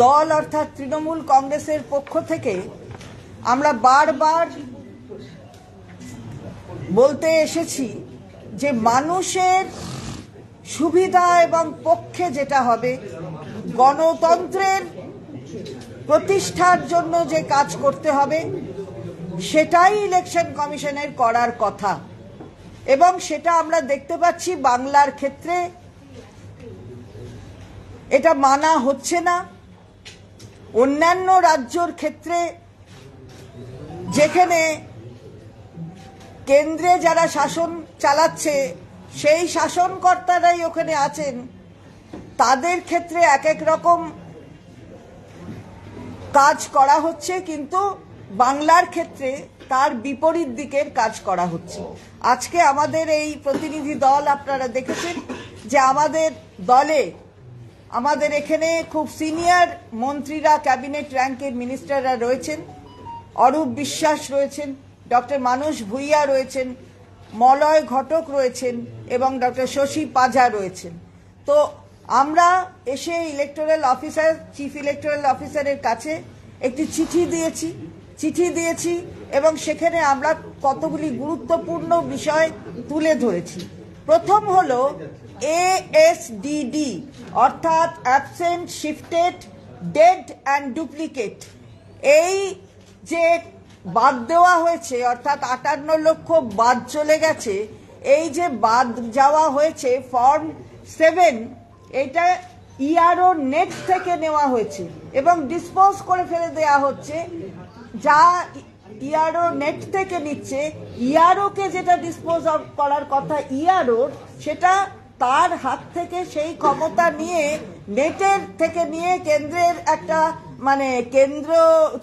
দল অর্থাৎ তৃণমূল কংগ্রেসের পক্ষ থেকে আমরা বারবার বলতে এসেছি যে মানুষের সুবিধা এবং পক্ষে যেটা হবে, গণতন্ত্রের প্রতিষ্ঠার জন্য যে কাজ করতে হবে সেটাই ইলেকশন কমিশনের করার কথা। এবং সেটা আমরা দেখতে পাচ্ছি বাংলার ক্ষেত্রে এটা মানা হচ্ছে না। অন্যান্য রাজ্যর ক্ষেত্রে যেখানে কেন্দ্রে যারা শাসন চালাচ্ছে সেই শাসনকর্তারাই ওখানে আছেন, তাদের ক্ষেত্রে এক এক রকম কাজ করা হচ্ছে, কিন্তু বাংলার ক্ষেত্রে তার বিপরীত দিকের কাজ করা হচ্ছে। আজকে আমাদের এই প্রতিনিধি দল আপনারা দেখেছেন যে আমাদের দলে আমাদের এখানে খুব সিনিয়র মন্ত্রীরা, ক্যাবিনেট র্যাঙ্কের মিনিস্টাররা রয়েছেন। অরূপ বিশ্বাস রয়েছেন, ডক্টর মানস ভুইয়া রয়েছেন, মলয় ঘটক রয়েছেন এবং ডক্টর শশী পাজা রয়েছেন। তো আমরা এসে ইলেকটোরাল অফিসার, চিফ ইলেকটোরাল অফিসারের কাছে একটি চিঠি দিয়েছি এবং সেখানে আমরা কতগুলি গুরুত্বপূর্ণ বিষয় তুলে ধরেছি। প্রথম হলো ASDD অর্থাৎ absent, shifted, dead and duplicate. এই যে বাদ দেওয়া হয়েছে অর্থাৎ 58 লক্ষ বাদ চলে গেছে, এই যে বাদ যাওয়া হয়েছে ফর্ম 7, এটা ইআরও নেট থেকে নেওয়া হয়েছে এবং ডিসপোজ করে ফেলে দেওয়া হচ্ছে। যা ইআরও নেট থেকে নিচ্ছে, ইআরও কে যেটা ডিসপোজ করার কথা ইআরওর, সেটা তার হাত থেকে সেই ক্ষমতা নিয়ে নেটের থেকে নিয়ে কেন্দ্রের একটা মানে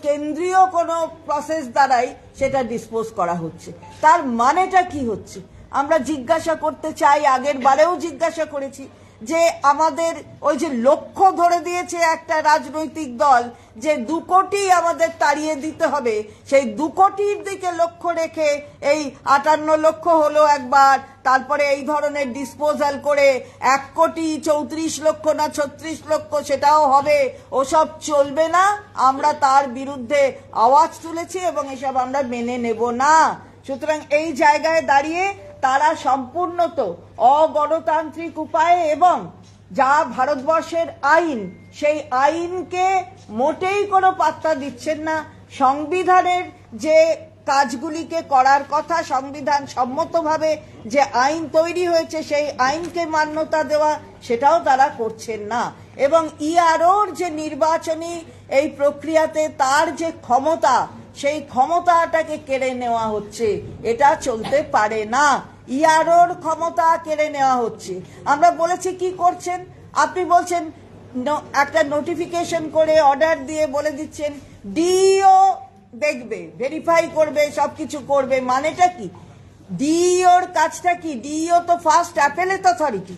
কেন্দ্রীয় কোনো প্রসেস দ্বারাই সেটা ডিসপোজ করা হচ্ছে। তার মানেটা কি হচ্ছে আমরা জিজ্ঞাসা করতে চাই। আগের বারেও জিজ্ঞাসা করেছি যে আমাদের ওই যে লক্ষ্য ধরে দিয়েছে একটা রাজনৈতিক দল যে 2 কোটি আমাদের তাড়িয়ে দিতে হবে, সেই 2 কোটির দিকে লক্ষ্য রেখে এই 58 লক্ষ হলো একবার, তারপরে এই ধরনের ডিসপোজাল করে 1 কোটি 34 লক্ষ না 36 লক্ষ সেটাও হবে। ওসব চলবে না, আমরা তার বিরুদ্ধে আওয়াজ তুলেছি এবং এসব আমরা মেনে নেব না। সুতরাং এই জায়গায় দাঁড়িয়ে তারা সম্পূর্ণত অগণতান্ত্রিক উপায়ে এবং যা ভারতবর্ষের আইন, সেই আইনকে মোটেই কোনো পাত্তা দিচ্ছেন না। সংবিধানের যে কাজগুলিকে করার কথা, সংবিধান সম্মতভাবে যে আইন তৈরি হয়েছে সেই আইনকে মান্যতা দেওয়া, সেটাও তারা করছেন না। এবং ইআরওর যে নির্বাচনী এই প্রক্রিয়াতে তার যে ক্ষমতা, সেই ক্ষমতাটাকে কেড়ে নেওয়া হচ্ছে। এটা চলতে পারে না, ইআরওর ক্ষমতা কেড়ে নেওয়া হচ্ছে। আমরা বলেছি কি করছেন, আপনি বলছেন একটা নোটিফিকেশন করে অর্ডার দিয়ে বলে দিচ্ছেন ডিইও দেখবে, ভেরিফাই করবে, সবকিছু করবে। মানেটা কি? ডিইওর কাজটা কি? ডিইও তো first appellate authority.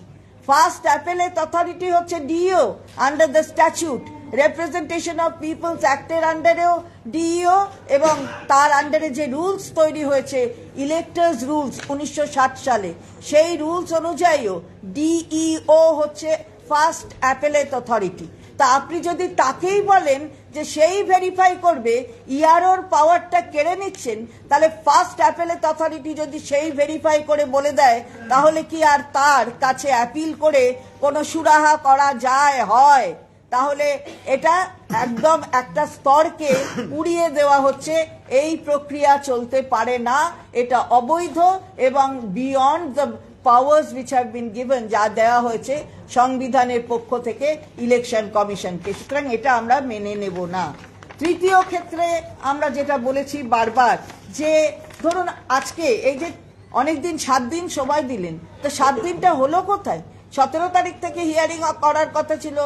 First appellate authority হচ্ছে DEO under the statute. Representation of people's অ্যাক্টের আন্ডারেও ডিইও এবং তার আন্ডারে যে রুলস তৈরি হয়েছে ইলেক্টর্স রুলস 1960 সালে, সেই রুলস অনুযায়ীও ডিইও হচ্ছে ফার্স্ট অ্যাপেলেট অথরিটি। তা আপনি যদি তাকেই বলেন যে সেই ভেরিফাই করবে, ইআরওর পাওয়ারটা কেড়ে নিচ্ছেন, তাহলে ফার্স্ট অ্যাপেলেট অথরিটি যদি সেই ভেরিফাই করে বলে দেয়, তাহলে কি আর তার কাছে অ্যাপিল করে কোনো সুরাহা করা যায়? হয়? তাহলে এটা একদম একটা স্তরকে উড়িয়ে দেওয়া হচ্ছে। এই প্রক্রিয়া চলতে পারে না, এটা অবৈধ এবং beyond the powers which have been given, যা দেওয়া হয়েছে সংবিধানের পক্ষ থেকে ইলেকশন কমিশনকে। সুতরাং এটা আমরা মেনে নেব না। তৃতীয় ক্ষেত্রে আমরা যেটা বলেছি বারবার, যে ধরুন আজকে এই যে অনেকদিন 7 দিন সময় দিলেন, তো 7 দিনটা হলো কোথায়? 17 তারিখ থেকে হিয়ারিং করার কথা ছিল,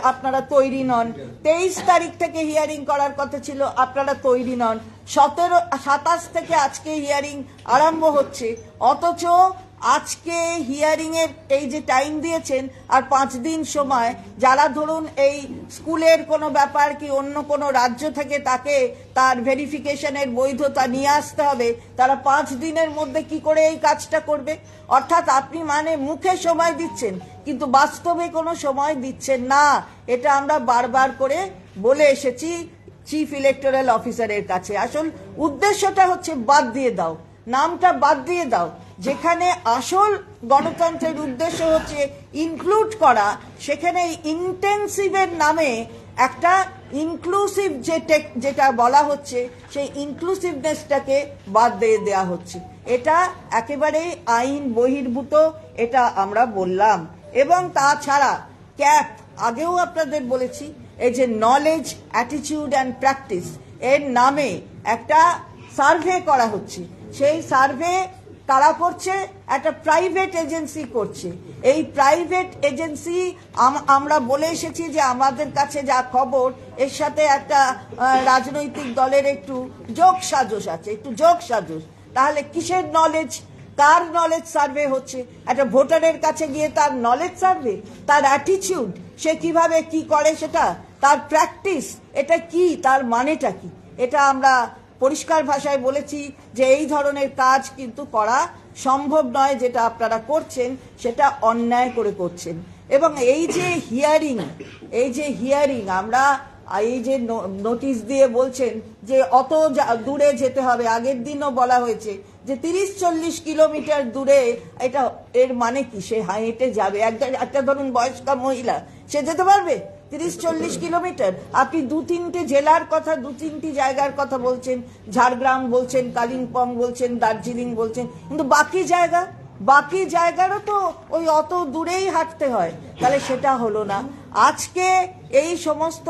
আপনারা তৈরি নন। 23 তারিখ থেকে হিয়ারিং করার কথা ছিল, আপনারা তৈরি নন। 27 থেকে আজকে হিয়ারিং আরম্ভ হচ্ছে, অথচ আজকে হিয়ারিং এর এই যে টাইম দিয়েছেন আর 5 দিন সময়, যারা ধরুন এই স্কুলের কোনো ব্যাপার কি অন্য কোনো রাজ্য থেকে তাকে তার ভেরিফিকেশনের বৈধতা নিয়ে আসতে হবে, তারা 5 দিনের মধ্যে কি করে এই কাজটা করবে? অর্থাৎ আপনি মানে মুখে সময় দিচ্ছেন কিন্তু বাস্তবে কোনো সময় দিচ্ছেন না। এটা আমরা বারবার করে বলে এসেছি চিফ ইলেকটোরাল অফিসারের কাছে। আসল উদ্দেশ্যটা হচ্ছে বাদ দিয়ে দাও, নামটা বাদ দিয়ে দাও। যেখানে আসল গণতন্ত্রের উদ্দেশ্য হচ্ছে ইনক্লুড করা, সেখানে ইন্টেন্সিভের নামে একটা ইনক্লুসিভ যেটা বলা হচ্ছে সেই ইনক্লুসিভনেসটাকে বাদ দিয়ে দেওয়া হচ্ছে। এটা একেবারেই আইন বহির্ভূত, এটা আমরা বললাম। এবং তাছাড়া ক্যাপ আগেও আপনাদের বলেছি, এই যে নলেজ, অ্যাটিটিউড অ্যান্ড প্র্যাকটিস এর নামে একটা সার্ভে করা হচ্ছে। সেই সার্ভে কারা করছে? একটা প্রাইভেট এজেন্সি করছে। এই প্রাইভেট এজেন্সি আমরা বলে এসেছি যে আমাদের কাছে যা খবর, এর সাথে একটা রাজনৈতিক দলের একটু যোগসাজশ আছে, একটু যোগসাজশ। তাহলে কিসের নলেজ, কার নলেজ সার্ভে হচ্ছে? একটা ভোটারের কাছে গিয়ে তার নলেজ সার্ভে, তার অ্যাটিটিউড, সে কিভাবে কি করে সেটা, তার প্র্যাকটিস, এটা কি, তার মানেটা কি? এটা আমরা পরিষ্কার ভাষায় বলেছি যে এই ধরনের কাজ কিন্তু করা সম্ভব নয়। যেটা আপনারা করছেন সেটা অন্যায় করে করছেন। এবং এই যে হিয়ারিং আমরা এই যে নোটিশ দিয়ে বলছেন যে অত দূরে যেতে হবে, আগের দিনও বলা হয়েছে যে 30-40 কিলোমিটার দূরে, এটা এর মানে কি? সে হেঁটে যাবে? একটা ধরুন বয়স্কা মহিলা, সে যেতে পারবে 30-40 কিলোমিটার? আপনি 2-3টে জেলার কথা, 2-3টি জায়গার কথা বলছেন, ঝাড়গ্রাম বলছেন, কালিম্পং বলছেন, দার্জিলিং বলছেন, কিন্তু বাকি জায়গারও তো ওই অত দূরেই হাঁটতে হয়। তাহলে সেটা হলো না। আজকে এই সমস্ত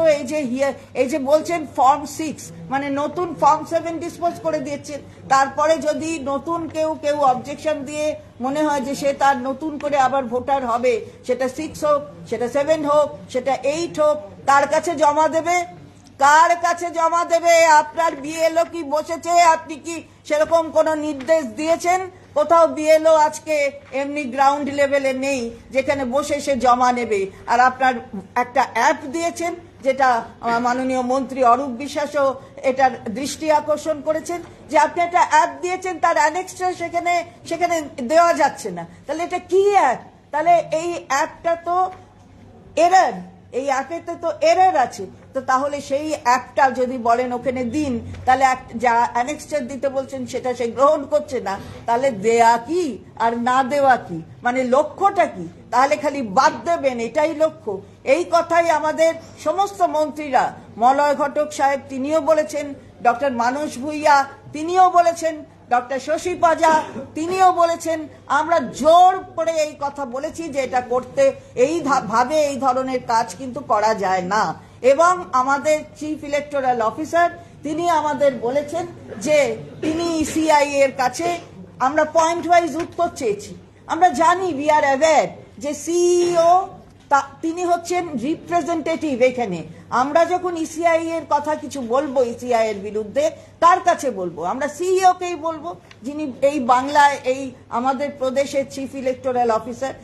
এই যে বলছেন ফর্ম 6, মানে নতুন ফর্ম 7 ডিসপোজ করে দিয়েছেন। তারপরে যদি নতুন কেউ অবজেকশন দিয়ে মনে হয় যে সে তার নতুন করে আবার ভোটার হবে, সেটা 6 হোক, সেটা 7 হোক, সেটা 8 হোক, কার কাছে জমা দেবে? কার কাছে জমা দেবে? আপনার বিএলও কি বসেছে? আপনি কি সেরকম কোনো নির্দেশ দিয়েছেন? কোথাও বিএলও আজকে এমনি গ্রাউন্ড লেভেলে নেই যেখানে বসে সে জমা নেবে। আর আপনার একটা অ্যাপ দিয়েছেন, যেটা মাননীয় মন্ত্রী অরূপ বিশ্বাসও এটার দৃষ্টি আকর্ষণ করেছেন, যে আপনি একটা অ্যাপ দিয়েছেন, তার অ্যানেক্সটা সেখানে দেওয়া যাচ্ছে না। তাহলে এটা কি অ্যাপ? তাহলে এই অ্যাপটা তো এরর, এই অ্যাপেতে তো এরর আছে। তো তাহলে সেই অ্যাপটা যদি বলেন ওখানে দিন, তাহলে যা অ্যানেক্সচার দিতে বলছেন সেটা সে গ্রহণ করছে না। তাহলে দেয়া কি আর না দেওয়া কি, মানে লক্ষ্যটা কি? তাহলে খালি বাদ দেবেন, এটাই লক্ষ্য? এই কথাই আমাদের সমস্ত মন্ত্রীরা, মলয় ঘটক সাহেব তিনিও বলেছেন, ডক্টর মানস ভূঁইয়া তিনিও বলেছেন, ডক্টর শশী পাজা তিনিও বলেছেন। আমরা জোর করে এই কথা বলেছি যে এটা করতে ভাবে এই ধরনের কাজ কিন্তু করা যায় না। এবং আমাদের চিফ ইলেকটোরাল অফিসার তিনি আমাদের বলেছেন যে তিনি ইসিআই এর কাছে, আমরা পয়েন্ট ওয়াইজ উত্তর চেয়েছি। আমরা জানি, উই আর অ্যাওয়্যার যে সিইও তিনি হচ্ছেন রিপ্রেজেন্টেটিভ এখানে। আমরা যখন ইসিআই এর কথা কিছু বলবো, ইসিআই এর বিরুদ্ধে, কার কাছে বলবো? আমরা সিইও কেই বলবো, যিনি এই বাংলায় এই আমাদের প্রদেশের চিফ ইলেকটোরাল অফিসার।